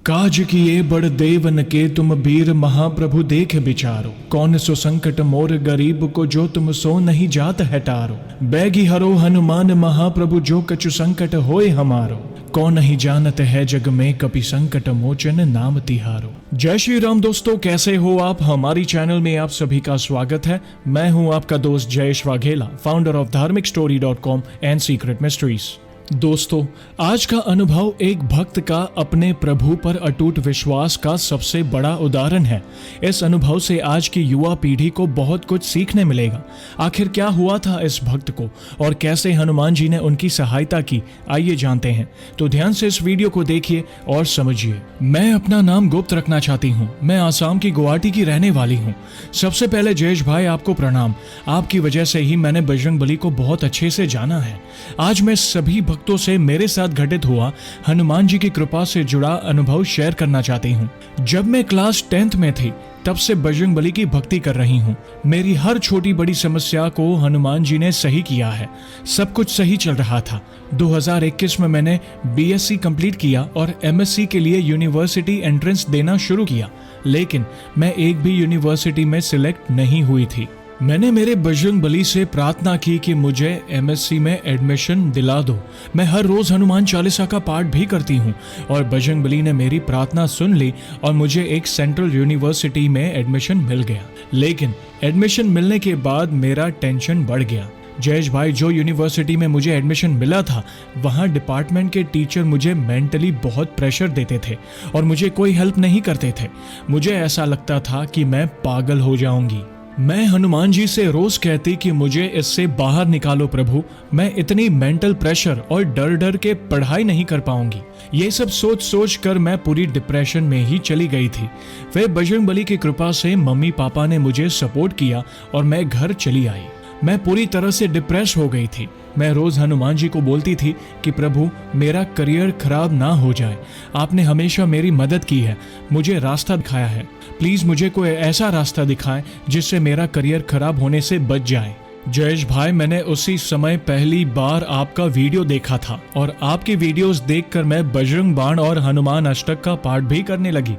काज किए बड़ देवन के तुम बीर महाप्रभु देख बिचारो। कौन सो संकट मोर गरीब को जो तुम सो नहीं जात है टारो। बैगी हरो हनुमान महाप्रभु जो कछु संकट होए हमारो। कौन नहीं जानत है जग में कपि संकट मोचन नाम तिहारो। जय श्री राम दोस्तों, कैसे हो आप। हमारी चैनल में आप सभी का स्वागत है। मैं हूं आपका दोस्त Jayesh Vaghela, founder of dharmikstory.com and secret mysteries. दोस्तों, आज का अनुभव एक भक्त का अपने प्रभु पर अटूट विश्वास का सबसे बड़ा उदाहरण है। इस अनुभव से आज की युवा पीढ़ी को बहुत कुछ सीखने मिलेगा। आखिर क्या हुआ था इस भक्त को और कैसे हनुमान जी ने उनकी सहायता की, आइए जानते हैं। तो ध्यान से इस वीडियो को देखिए और समझिए। मैं अपना नाम गुप्त रखना चाहती हूँ। मैं आसाम की गुवाहाटी की रहने वाली हूँ। सबसे पहले जयेश भाई, आपको प्रणाम। आपकी वजह से ही मैंने बजरंगबली को बहुत अच्छे से जाना है। आज मैं सभी भक्तों से मेरे साथ घटित हुआ हनुमान जी की कृपा से जुड़ा अनुभव शेयर करना चाहती हूँ। जब मैं क्लास 10th में थी तब से बजरंगबली की भक्ति कर रही हूँ। मेरी हर छोटी बड़ी समस्या को हनुमान जी ने सही किया है। सब कुछ सही चल रहा था। 2021 में मैंने BSc कंप्लीट किया और MSc के लिए यूनिवर्सिटी एंट्रेंस देना शुरू किया, लेकिन मैं एक भी यूनिवर्सिटी में सिलेक्ट नहीं हुई थी। मैंने मेरे बजरंगबली से प्रार्थना की कि मुझे MSc में एडमिशन दिला दो। मैं हर रोज हनुमान चालीसा का पाठ भी करती हूँ और बजरंगबली ने मेरी प्रार्थना सुन ली और मुझे एक सेंट्रल यूनिवर्सिटी में एडमिशन मिल गया। लेकिन एडमिशन मिलने के बाद मेरा टेंशन बढ़ गया। जयेश भाई, जो यूनिवर्सिटी में मुझे एडमिशन मिला था वहाँ डिपार्टमेंट के टीचर मुझे मेंटली बहुत प्रेशर देते थे और मुझे कोई हेल्प नहीं करते थे। मुझे ऐसा लगता था कि मैं पागल हो जाऊंगी। मैं हनुमान जी से रोज कहती कि मुझे इससे बाहर निकालो प्रभु। मैं इतनी मेंटल प्रेशर और डर डर के पढ़ाई नहीं कर पाऊंगी। ये सब सोच सोच कर मैं पूरी डिप्रेशन में ही चली गई थी। फिर बजरंगबली की कृपा से मम्मी पापा ने मुझे सपोर्ट किया और मैं घर चली आई। मैं पूरी तरह से डिप्रेस हो गई थी। मैं रोज हनुमान जी को बोलती थी कि प्रभु, मेरा करियर खराब ना हो जाए। आपने हमेशा मेरी मदद की है, मुझे रास्ता दिखाया है। प्लीज मुझे कोई ऐसा रास्ता दिखाएं जिससे मेरा करियर खराब होने से बच जाए। जयेश भाई, मैंने उसी समय पहली बार आपका वीडियो देखा था और आपकी वीडियोस देखकर मैं बजरंग बाण और हनुमान अष्टक का पाठ भी करने लगी।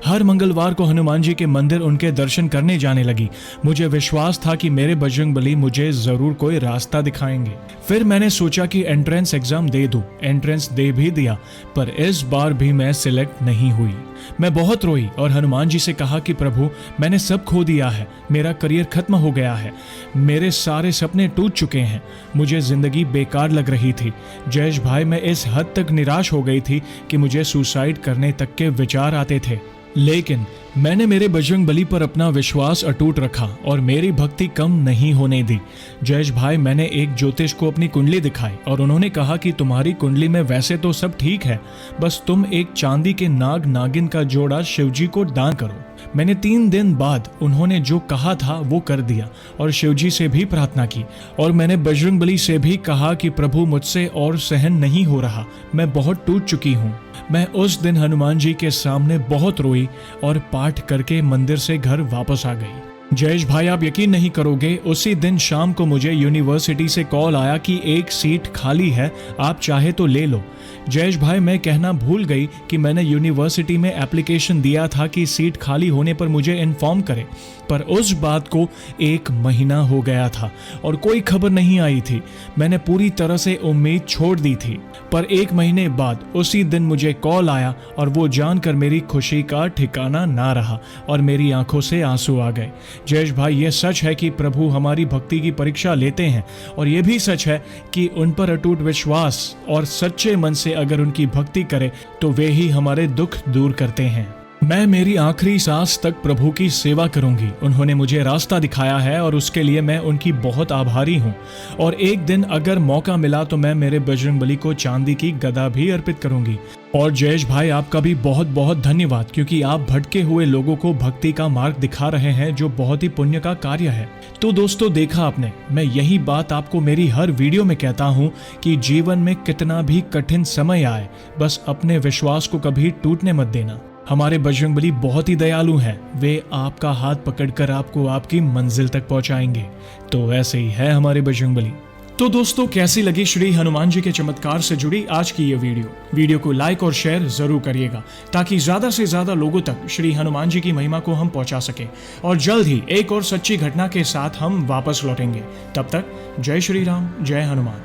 हर मंगलवार को हनुमान जी के मंदिर उनके दर्शन करने जाने लगी। मुझे विश्वास था कि मेरे बजरंगबली मुझे जरूर कोई रास्ता दिखाएंगे। फिर मैंने सोचा कि एंट्रेंस एग्जाम दे दूं। एंट्रेंस दे भी दिया, पर इस बार भी मैं सिलेक्ट नहीं हुई। मैं बहुत रोई और हनुमान जी से कहा कि प्रभु, मैंने सब खो दिया है। मेरा करियर खत्म हो गया है। मेरे सारे सपने टूट चुके हैं। मुझे जिंदगी बेकार लग रही थी। जयेश भाई, मैं इस हद तक निराश हो गई थी कि मुझे सुसाइड करने तक के विचार आते थे। लेकिन मैंने मेरे बजरंगबली पर अपना विश्वास अटूट रखा और मेरी भक्ति कम नहीं होने दी। जयेश भाई, मैंने एक ज्योतिष को अपनी कुंडली दिखाई और उन्होंने कहा कि तुम्हारी कुंडली में वैसे तो सब ठीक है, बस तुम एक चांदी के नाग नागिन का जोड़ा शिवजी को दान करो। मैंने 3 दिन बाद उन्होंने जो कहा था वो कर दिया और शिवजी से भी प्रार्थना की और मैंने बजरंगबली से भी कहा कि प्रभु, मुझसे और सहन नहीं हो रहा। मैं बहुत टूट चुकी हूँ। मैं उस दिन हनुमान जी के सामने बहुत रोई और पाठ करके मंदिर से घर वापस आ गई। जयेश भाई, आप यकीन नहीं करोगे, उसी दिन शाम को मुझे यूनिवर्सिटी से कॉल आया कि एक सीट खाली है, आप चाहे तो ले लो। जयेश भाई, मैं कहना भूल गई कि मैंने यूनिवर्सिटी में एप्लीकेशन दिया था कि सीट खाली होने पर मुझे इन्फॉर्म करें, पर उस बात को 1 महीना हो गया था और कोई खबर नहीं आई थी। मैंने पूरी तरह से उम्मीद छोड़ दी थी, पर 1 महीने बाद उसी दिन मुझे कॉल आया और वो जानकर मेरी खुशी का ठिकाना ना रहा और मेरी आंखों से आंसू आ गए। जयेश भाई, ये सच है कि प्रभु हमारी भक्ति की परीक्षा लेते हैं और ये भी सच है कि उन पर अटूट विश्वास और सच्चे मन से अगर उनकी भक्ति करें तो वे ही हमारे दुख दूर करते हैं। मैं मेरी आखिरी सांस तक प्रभु की सेवा करूंगी। उन्होंने मुझे रास्ता दिखाया है और उसके लिए मैं उनकी बहुत आभारी हूं। और एक दिन अगर मौका मिला तो मैं मेरे बजरंगबली को चांदी की गदा भी अर्पित करूंगी। और जयेश भाई, आपका भी बहुत बहुत धन्यवाद, क्योंकि आप भटके हुए लोगों को भक्ति का मार्ग दिखा रहे हैं, जो बहुत ही पुण्य का कार्य है। तो दोस्तों, देखा आपने, मैं यही बात आपको मेरी हर वीडियो में कहता हूँ कि जीवन में कितना भी कठिन समय आए, बस अपने विश्वास को कभी टूटने मत देना। हमारे बजरंगबली बहुत ही दयालु हैं। वे आपका हाथ पकड़कर आपको आपकी मंजिल तक पहुंचाएंगे। तो ऐसे ही है हमारे बजरंगबली। तो दोस्तों, कैसी लगी श्री हनुमान जी के चमत्कार से जुड़ी आज की ये वीडियो को लाइक और शेयर जरूर करिएगा, ताकि ज्यादा से ज्यादा लोगों तक श्री हनुमान जी की महिमा को हम पहुंचा सके। और जल्द ही एक और सच्ची घटना के साथ हम वापस लौटेंगे। तब तक जय श्री राम, जय हनुमान।